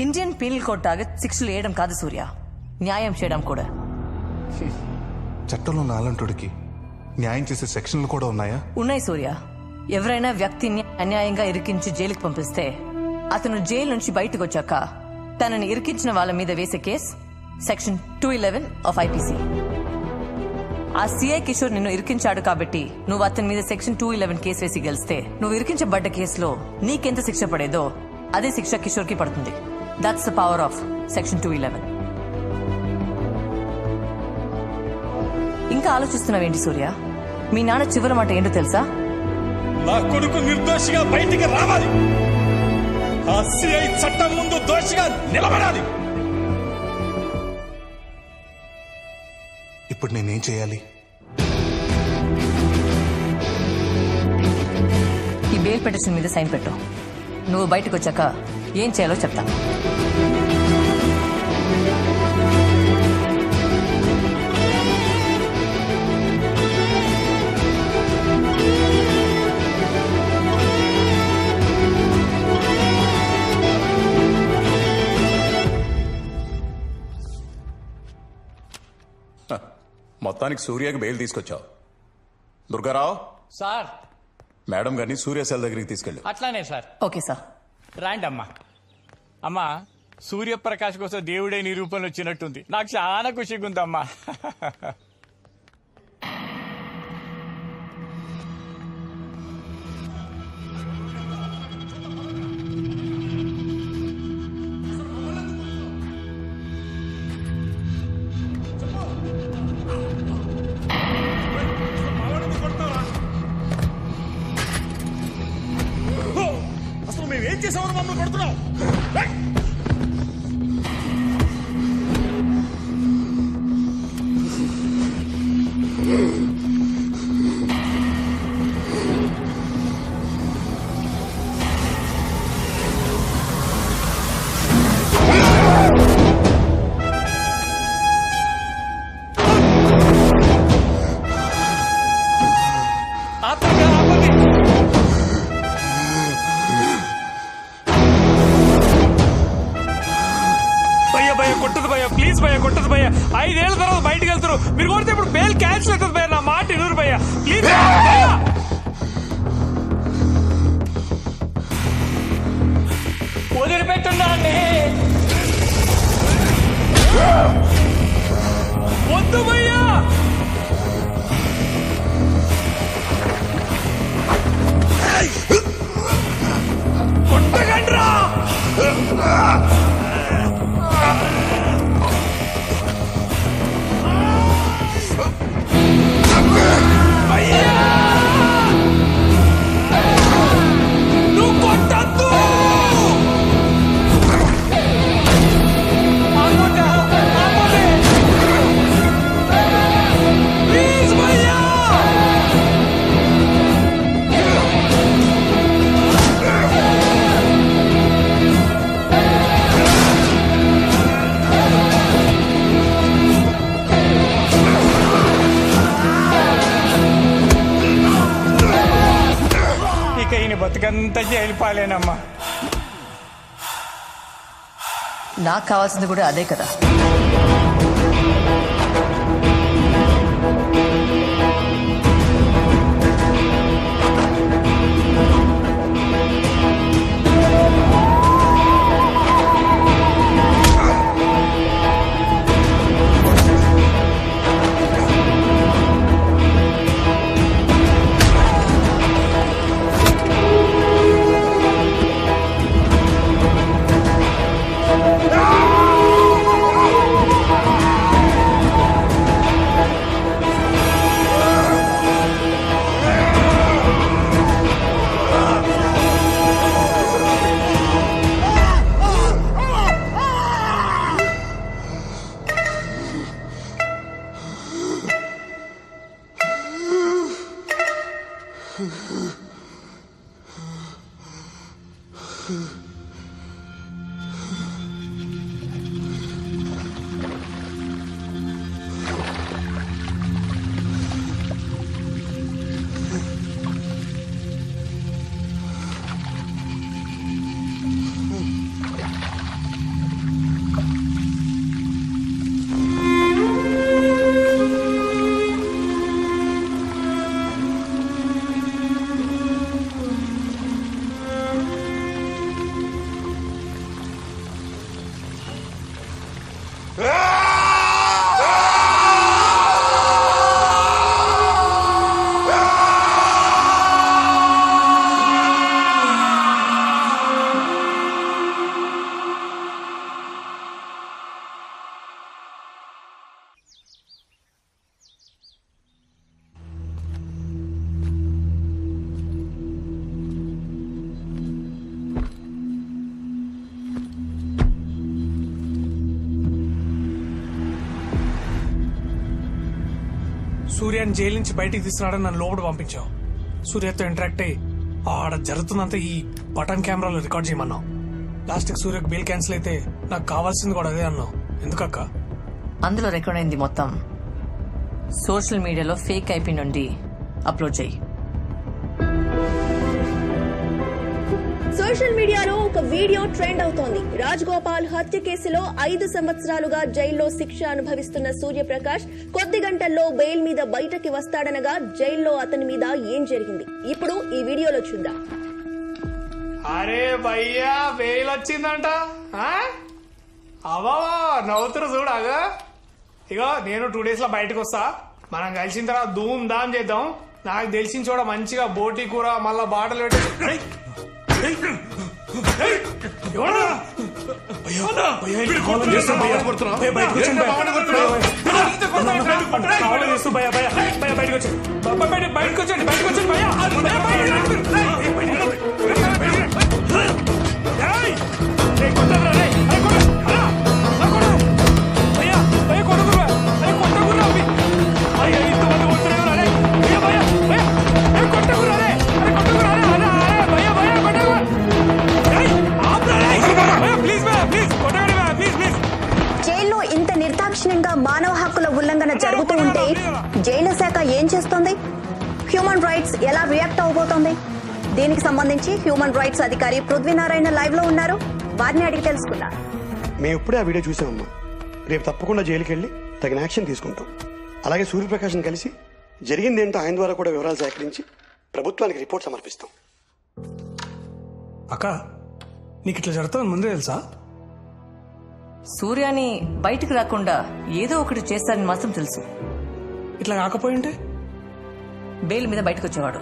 Indian penal code target శిక్షలు వేయడం కాదు సూర్య, న్యాయం చేయడం కూడా. చట్టంలో నాలంటుడికి న్యాయం చేసే సెక్షన్లు కూడా ఉన్నాయా? ఉన్నాయి సూర్య. ఎవరైనా వ్యక్తిని అన్యాయంగా ఇరికించి జైలుకి పంపిస్తే అతను జైలు నుంచి బయటకు వచ్చాక తనని ఇరికించిన వాళ్ళ మీద వేసే కేసు సెక్షన్ 211 ఆఫ్ ఐపీసీ. ఆ సిఐ కిషోర్ నిన్ను ఇరికించాడు కాబట్టి నువ్వు అతని మీద సెక్షన్ 211 కేసు వేసి గెలిస్తే నువ్వు ఇరికించబడ్డ కేసులో నీకెంత శిక్ష పడేదో అదే శిక్ష కిషోర్ కి పడుతుంది. That's the power of section 211. ఇంకా ఆలోచిస్తున్నావేంటి సూర్య? మీ నాన్న చివరి మాట ఏంటో తెలుసా? నా కొడుకు నిర్దోషిగా బయటికి రావాలి, ఆ సిఐ చట్టం ముందు దోషిగా నిలబడాలి. ఇప్పుడు నేనేం చేయాలి? ఈ బెయిల్ పిటిషన్ మీద సైన్ పెట్టు. నువ్వు బయటకు వచ్చాక ఏం చేయాలో చెప్తాను. మొత్తానికి సూర్యకి బెయిల్ తీసుకొచ్చావు. దుర్గారావు సార్, మేడం గారిని సూర్య సెల్ దగ్గరికి తీసుకెళ్ళు. అట్లానే సార్. Okay sir. రాండి అమ్మా. అమ్మా, సూర్యప్రకాష్ కోసం దేవుడే నీ రూపంలో వచ్చినట్టుంది. నాకు చాలా ఖుషిగా ఉందమ్మా. అసలు మేము ఏం చేసామని మమ్మల్ని కొడుతున్నావు? కొట్టదు భయ్య, ప్లీజ్ భయ్య, కొట్టదు భయ్య. 5 ఏళ్ల తర్వాత బయటకు వెళ్తారు, మీరు కొడితే ఇప్పుడు బెయిల్ క్యాన్సిల్ అవుతుంది భయ్య. నా మాట ఇరువురు భయ్య, ప్లీజ్ వదిలిపెట్టున్నా అండి. వద్దు భయ్యా, కొట్టగండ్రా. బతుకంతా వెళ్ళిపోలేనమ్మా. నాకు కావాల్సింది కూడా అదే కదా. సూర్యాన్ని జైలు నుంచి బయటికి తీసుకురావడం నన్ను లోపల పంపించావు. సూర్యతో ఇంటరాక్ట్ అయ్యి ఆడ జరుగుతుందంతా ఈ బటన్ కెమెరాలో రికార్డ్ చేయమన్నావు. లాస్ట్కి సూర్యకు బెయిల్ క్యాన్సిల్ అయితే నాకు కావాల్సింది కూడా అదే అన్నావు. ఎందుకక్క? అందులో రికార్డ్ అయింది మొత్తం సోషల్ మీడియాలో ఫేక్ ఐపీ నుండి అప్లోడ్ చేయి. సోషల్ మీడియాలో ఒక వీడియో ట్రెండ్ అవుతోంది. రాజ్ గోపాల్ హత్య కేసులో 5 సంవత్సరాలుగా జైల్లో శిక్ష అనుభవిస్తున్న సూర్యప్రకాష్ కొద్ది గంటల్లో బెయిల్ మీద బయటకి వస్తాడనగా జైల్లో అతని మీద ఏం జరిగింది ఇప్పుడు ఈ వీడియోలో చూద్దాం. అరే భయ్యా బెయిల్ వచ్చిందంట. అవా నవ్వుతురు చూడగా. ఇగో నేను 2 days లో బయటకు వస్తా. మనం కలిసిన తర్వాత ధూమ్ ధామ్ చేద్దాం. నాకు తెలిసిన చోట మంచిగా బోటి కూర మళ్ళా బాటలు పెట్టి బయటకు జైల్లో ఇంత నిర్దాక్షిణ్యంగా మానవ హక్కుల ఉల్లంఘన జరుగుతూ ఉంటే జైలు శాఖ ఏం చేస్తోంది? హ్యూమన్ రైట్స్ ఎలా రియాక్ట్ అవబోతోంది? దీనికి సంబంధించి హ్యూమన్ రైట్స్ అధికారి పృథ్వీనారాయణ లైవ్ లో ఉన్నారు. వారిని అడిగి తెలుసుకున్నారు. మేము ఇప్పుడే ఆ వీడియో చూసామమ్మా. రేపు తప్పకుండా జైలుకి వెళ్ళి తగిన యాక్షన్ తీసుకుంటాం. అలాగే సూర్యప్రకాష్ని కలిసి జరిగిందేంటో ఆయన ద్వారా కూడా వివరాలు సేకరించి ప్రభుత్వానికి రిపోర్ట్ సమర్పిస్తాం. అక్క నీకు ఇట్లా జరుగుతుంది ముందే తెలుసా? సూర్యాని బయటకు రాకుండా ఏదో ఒకటి చేస్తారని మాత్రం తెలుసు. ఇట్లా కాకపోయింటే బెయిల్ మీద బయటకు వచ్చేవాడు.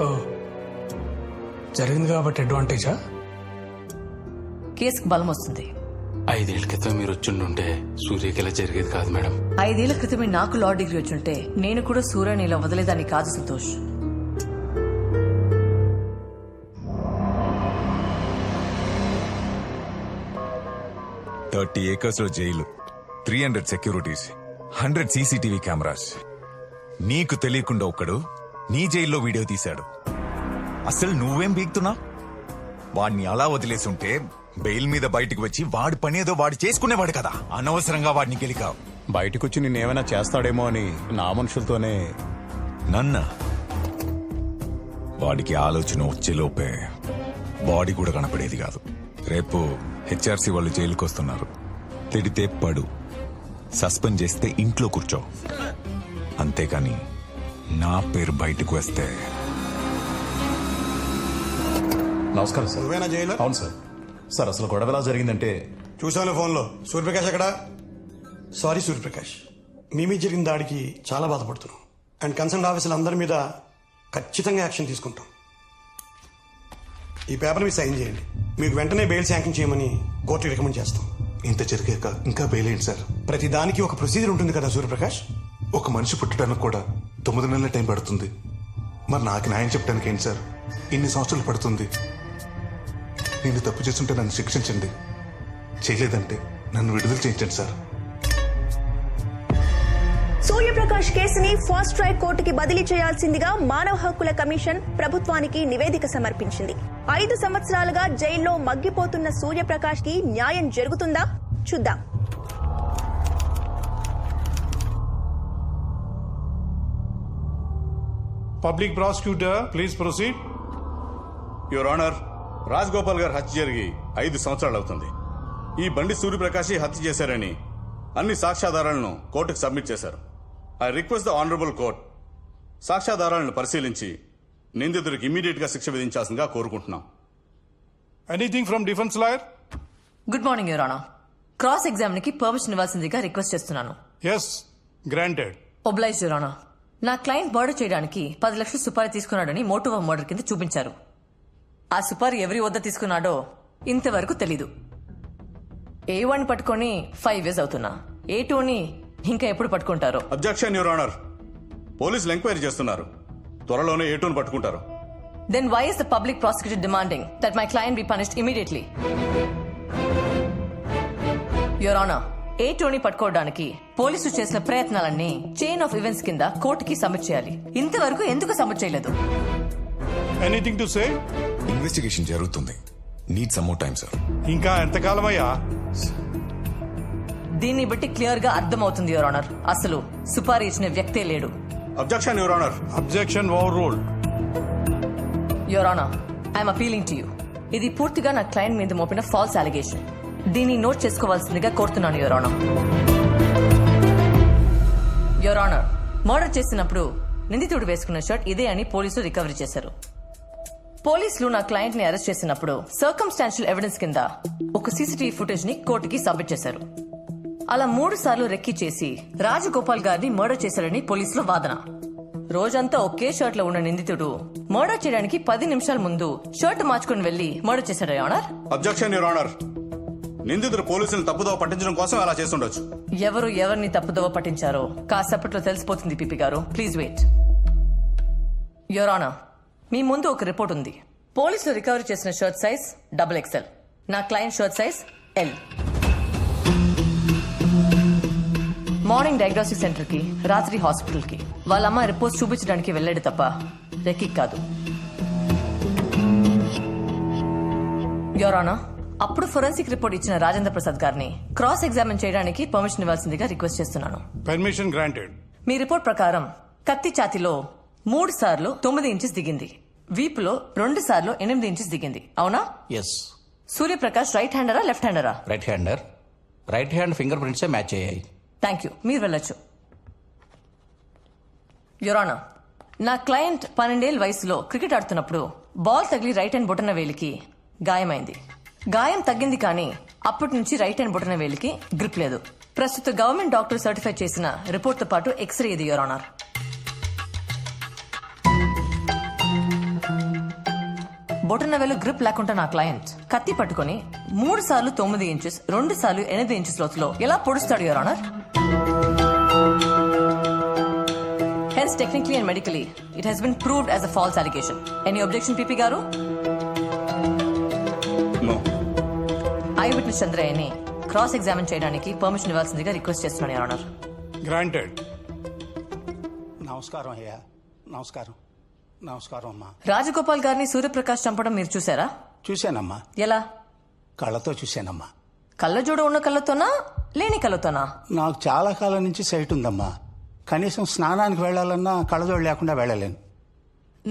ఓ జరిగింది కాబట్టి అడ్వాంటేజా? కేసుకు బలం వస్తుంది. 5 ఏళ్ల క్రితం మీరు వచ్చిండుంటే సూర్యకి ఇలా జరిగేది కాదు మేడం. 5 ఏళ్ల క్రితమే నాకు లా డిగ్రీ వచ్చుంటే నేను కూడా సూర్యని ఇలా వదిలేదాన్ని కాదు సంతోష్. థర్టీ acres లో జైలు, 300 సెక్యూరిటీస్, 100 CCTV కెమెరాస్. నీకు తెలియకుండా ఒకడు నీ జైల్లో వీడియో తీశాడు. అసలు నువ్వేం బీగుతున్నా? వాడిని అలా వదిలేసుంటే బెయిల్ మీద బయటకు వచ్చి వాడి పనేదో వాడు చేసుకునేవాడు కదా. అనవసరంగా వాడిని గెలికావు. బయటకొచ్చి నిన్నేమైనా చేస్తాడేమో అని నా మనుషులతోనే. నన్న వాడికి ఆలోచన వచ్చేలోపే బాడీ కూడా కనపడేది కాదు. రేపు HRC వాళ్ళు జైలుకి వస్తున్నారు. తిడితే పడు, సస్పెండ్ చేస్తే ఇంట్లో కూర్చో. అంతేకాని నా పేరు బయటకు వస్తే. నమస్కారం సార్. నువ్వేనా జైలు? అవును సార్. సార్ అసలు గొడవ ఎలా జరిగిందంటే చూసాను ఫోన్లో. సూర్యప్రకాష్ ఎక్కడా? సారీ సూర్యప్రకాష్, మీ మీద జరిగిన దాడికి చాలా బాధపడుతున్నాం. అండ్ కన్సర్న్ ఆఫీసులు అందరి మీద ఖచ్చితంగా యాక్షన్ తీసుకుంటాం. ఈ పేపర్ మీద సైన్ చేయండి. మీకు వెంటనే బెయిల్ శాంక్షన్ చేయమని కోర్టు రికమెండ్ చేస్తాం. ఇంత జరిగాక ఇంకా బెయిల్ ఏంటి సార్? ప్రతి దానికి ఒక ప్రొసీజర్ ఉంటుంది కదా సూర్యప్రకాష్. ఒక మనిషి పుట్టడానికి కూడా 9 నెలల టైం పడుతుంది. మరి నాకు న్యాయం చెప్పడానికి ఏంటి సార్ ఇన్ని సంవత్సరాలు పడుతుంది? నేను తప్పు చేస్తుంటే నన్ను శిక్షించండి, చేయలేదంటే నన్ను విడుదల చేయించండి సార్. సూర్యప్రకాష్ కేసుని ఫాస్ట్ ట్రాక్ కోర్టుకి బదిలీ చేయాల్సిందిగా మానవ హక్కుల కమిషన్ ప్రభుత్వానికి నివేదిక సమర్పించింది. 5 సంవత్సరాలుగా జైల్లో మగ్గిపోతున్న సూర్యప్రకాష్ కి న్యాయం జరుగుతుందా? చూద్దాం. Public prosecutor please proceed. Your honour, Raj Gopal గారు హత్య జరిగి 5 సంవత్సరాలు అవుతుంది. ఈ బండి సూర్యప్రకాశ్ హత్య చేశారని అన్ని సాక్ష్యాధారాలను కోర్టుకు సబ్మిట్ చేశారు. I request the honourable court సాక్ష్యాధారాలను పరిశీలించి నిందితుడికి ఇమ్మీడియట్ గా శిక్ష విధించాల్సిందిగా కోరుకుంటున్నాం. Anything from defence lawyer? Good morning your honour. Cross exam కి పర్మిషన్ ఇవ్వాల్సిందిగా రిక్వెస్ట్ చేస్తున్నాను. Yes, granted. Oblige your honour. నా క్లయింట్ మర్డర్ చేయడానికి 10 లక్షలు సుపారీ తీసుకున్నాడని మోటివ్ ఆఫ్ మర్డర్ కింద చూపించారు. ఆ సుపారీ ఎవరి వద్ద తీసుకున్నాడో ఇంతవరకు తెలీదు. A1 పట్టుకొని 5 years అవుతున్నా. A2ని ఇంకా ఎప్పుడు పట్టుకుంటారో? Objection your honour. పోలీసులు ఎంక్వైరీ చేస్తున్నారు. త్వరలోనే A2ని పట్టుకుంటారు. Then why is the public prosecutor demanding that my client be punished immediately? Your Honor, A Tony పట్టుకోవడానికి పోలీసులు చేసిన ప్రయత్నాలన్నీ చైన్ ఆఫ్ ఈవెంట్స్ కింద కోర్టుకి సబ్మిట్ చేయాలి. ఇంతవరకు ఎందుకు సబ్మిట్ చేయలేదు? Anything to say? ఇన్వెస్టిగేషన్ జరుగుతుంది. Need some more time sir. ఇంకా ఎంతకాలమయ్యా? దీన్ని బట్టి క్లియర్ గా అర్థమవుతుంది యువర్ ఆనర్, అసలు సుపారీ ఇచ్చిన వ్యక్తే లేడు. Objection your honour. Objection over ruled. Your honour, I'm appealing to you. ఇది పూర్తిగా నా క్లయింట్ మీద మోపిన ఫాల్స్ అలిగేషన్. దీన్ని నోట్ చేసుకోవాల్సిందిగా కోరుతున్నాను your honour. Your honour, murder చేసినప్పుడు నిందితుడు వేసుకున్న షర్ట్ ఇదే అని పోలీసులు రికవరీ చేశారు. పోలీసులు నా క్లయింట్ ని అరెస్ట్ చేసినప్పుడు సర్కమ్స్టాన్షియల్ ఎవిడెన్స్ కింద ఒక సీసీటీవీ ఫుటేజ్ ని కోర్టుకి సబ్మిట్ చేశారు. అలా 3 సార్లు రెక్కి చేసి రాజగోపాల్ గారిని మర్డర్ చేశారని పోలీసుల వాదన. రోజంతా ఒకే షర్ట్ లో ఉన్న నిందితుడు మర్డర్ చేయడానికి 10 నిమిషాల ముందు షర్ట్ మార్చుకుని వెళ్లి మర్డర్ చేశారు your honour. Objection your honour. నిందితుడు పోలీసులను తప్పుదోవ పట్టించడం కోసం అలా చేస్తుండొచ్చు. ఎవరు ఎవరిని తప్పుదోవ పట్టించారో కాసేపట్లో తెలిసిపోతుంది పిపి గారు. Please wait. యువర్ ఆనర్, మీ ముందు ఒక రిపోర్ట్ ఉంది. పోలీసులు రికవరీ చేసిన షర్ట్ సైజ్ XXL, నా client shirt size L. Morning diagnostic centre కి, రాత్రి హాస్పిటల్ కి వాళ్ళ అమ్మ రిపోర్ట్స్ చూపించడానికి వెళ్ళాడు తప్ప రెక్కి కాదు. యువర్ ఆనర్, అప్పుడు ఫోరెన్సిక్ రిపోర్ట్ ఇచ్చిన రాజేంద్ర ప్రసాద్ గారిని క్రాస్ ఎగ్జామిన్ చేయడానికి పర్మిషన్ ఇవ్వాల్సిందిగా రిక్వెస్ట్ చేస్తున్నాను. Permission granted. మీ రిపోర్ట్ ప్రకారం కత్తి ఛాతిలో 3 సార్లు 9 ఇంచెస్ దిగింది, వీపులో 2 సార్లు 8 ఇంచెస్ దిగింది, అవునా? ఎస్. సూర్యప్రకాష్ రైట్ హ్యాండరా లెఫ్ట్ హ్యాండరా? Right hander. Right hand finger prints match అయ్యాయి. థ్యాంక్ యూ, మీరు వెళ్ళొచ్చు. యువర్ ఆనర్, నా క్లయింట్ 12 ఏళ్ల వయసులో క్రికెట్ ఆడుతున్నప్పుడు బాల్ తగిలి రైట్ హ్యాండ్ బొటన వేలికి గాయమైంది. గాయం తగ్గింది కానీ అప్పటి నుంచి రైట్ హ్యాండ్ బొటన వేలికి గ్రిప్ లేదు. ప్రస్తుత గవర్నమెంట్ డాక్టర్ సర్టిఫై చేసిన రిపోర్ట్ తో పాటు ఎక్స్రే ఇది యువర్ ఆనర్. బొటన వేలు గ్రిప్ లేకుండా నా క్లయింట్ కత్తి పట్టుకుని 3 సార్లు 9 ఇంచెస్ 2 సార్లు 8 ఇంచెస్ లోతులో ఎలా పొడుస్తాడు your honour? Hence, technically and medically, it has been proved as a false allegation. Any objection, PP Garu? No. Eyewitness Chandrayani cross-examine చేయడానికి పర్మిషన్ ఇవ్వాల్సిందిగా రిక్వెస్ట్ చేస్తున్నాను యువర్ ఆనర్. గ్రాంటెడ్. నమస్కారం అయ్యా. నమస్కారం. నమస్కారం అమ్మా. రాజగోపాల్ గారిని సూర్యప్రకాష్ చంపడం మీరు చూసారా? చూశానమ్మా. ఎలా? కళ్ళతో చూశానమ్మా. కళ్ళజోడు ఉన్న కళ్ళతోనా లేని కళ్ళతోనా? నాకు చాలా కాలం నుంచి సైట్ ఉందమ్మా. కనీసం స్నానానికి వెళ్లాలన్నా కళ్ళజోడు లేకుండా వెళ్ళలేను.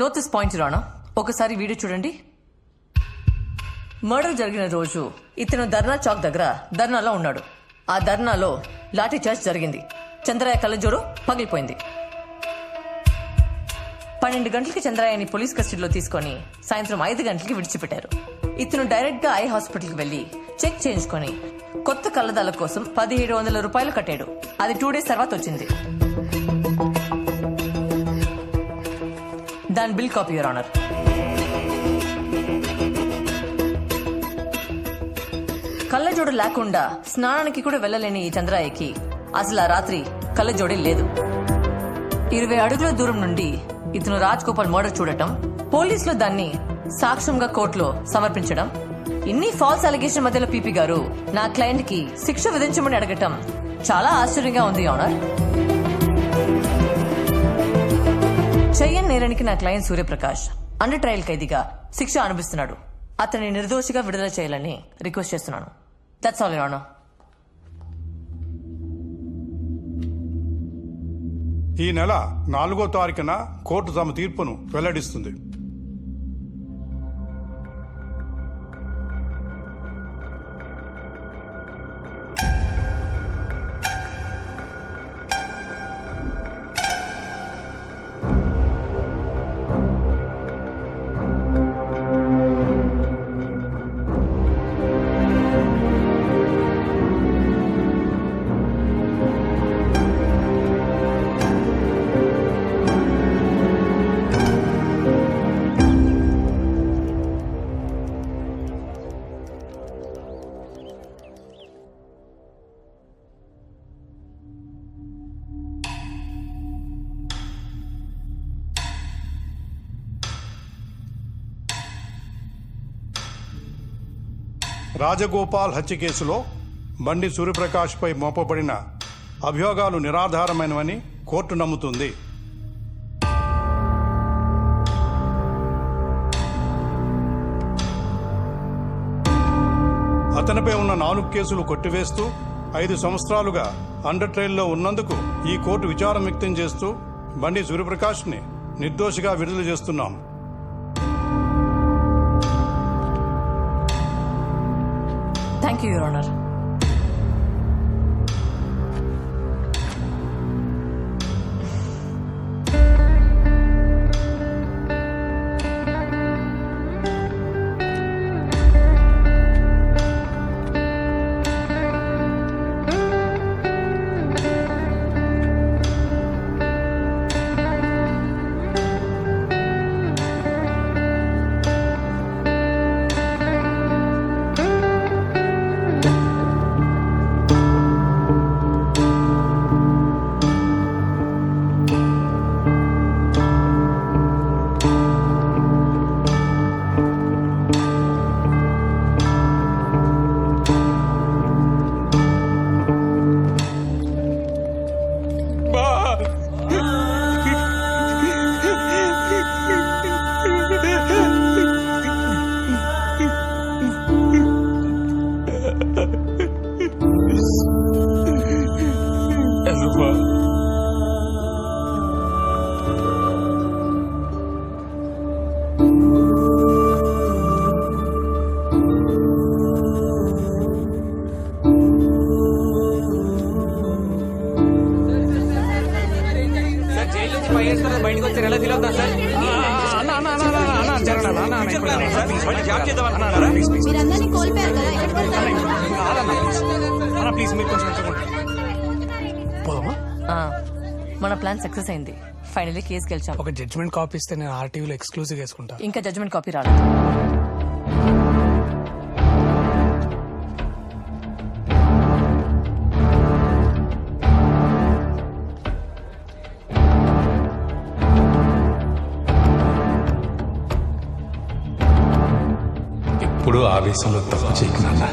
Note this point your honour. ఒకసారి వీడియో చూడండి. మర్డర్ జరిగిన రోజు ఇతను ధర్నా చౌక్ దగ్గర ధర్నాలో ఉన్నాడు. ఆ ధర్నాలో లాఠీ చార్జ్ జరిగింది. చంద్రయ్య కళ్ళజోడు పగిలిపోయింది. 12 గంటలకి చంద్రయ్యని పోలీస్ కస్టడీలో తీసుకుని సాయంత్రం 5 గంటలకి విడిచిపెట్టారు. ఇతను డైరెక్ట్ గా ఐ హాస్పిటల్కి వెళ్లి చెక్ చేయించుకొని కొత్త కళ్ళదాల కోసం 1700 రూపాయలు కట్టాడు. అది 2 డేస్ తర్వాత వచ్చింది. దాని బిల్ కాపీ యువర్ ఆనర్. కళ్ళజోడు లేకుండా స్నానానికి కూడా వెళ్లలేని ఈ చంద్రయ్యకి అసలు ఆ రాత్రి కళ్ళజోడే లేదు. 20 అడుగుల దూరం నుండి ఇతను రాజ్ గోపాల్ మర్డర్ చూడటం, పోలీసులు దాన్ని సాక్ష్యంగా కోర్టులో సమర్పించడం, ఇన్ని ఫాల్స్ అలిగేషన్ మధ్యలో పీపీ గారు నా క్లయింట్ కి శిక్ష విధించమని అడగటం చాలా ఆశ్చర్యంగా ఉంది ఆనర్. చెయ్యని నేరానికి నా క్లయింట్ సూర్యప్రకాష్ అండర్ ట్రయల్ ఖైదీగా శిక్ష అనుభవిస్తున్నాడు. అతన్ని నిర్దోషిగా విడుదల చేయాలని రిక్వెస్ట్ చేస్తున్నాను. That's all your honour. ఈ నెల 4వ తారీఖున కోర్టు తమ తీర్పును వెల్లడిస్తుంది. రాజగోపాల్ హత్య కేసులో బండి సూర్యప్రకాష్పై మోపబడిన అభియోగాలు నిరాధారమైనవని కోర్టు నమ్ముతుంది. అతనిపై ఉన్న 4 కేసులు కొట్టివేస్తూ 5 సంవత్సరాలుగా అండర్ ట్రయల్లో ఉన్నందుకు ఈ కోర్టు విచారం వ్యక్తం చేస్తూ బండి సూర్యప్రకాష్ని నిర్దోషిగా విడుదల చేస్తున్నాం. Thank you, your honour. బయటకు వచ్చారు, ఎలా ఫీల్ అవుతారు సార్? ప్లీజ్ మీరు కొంచెం పోదామా? మన ప్లాన్ సక్సెస్ అయింది. ఫైనల్లీ కేసు గెలిచాం. ఒక జడ్జ్మెంట్ కాపీ ఇస్తే నేను ఆర్టీవీలో ఎక్స్క్లూజివ్ వేసుకుంటా. ఇంకా జడ్జ్మెంట్ కాపీ రాలేదు. ఎప్పుడు ఆవేశంలో తప్పు చేయకు నాన్న.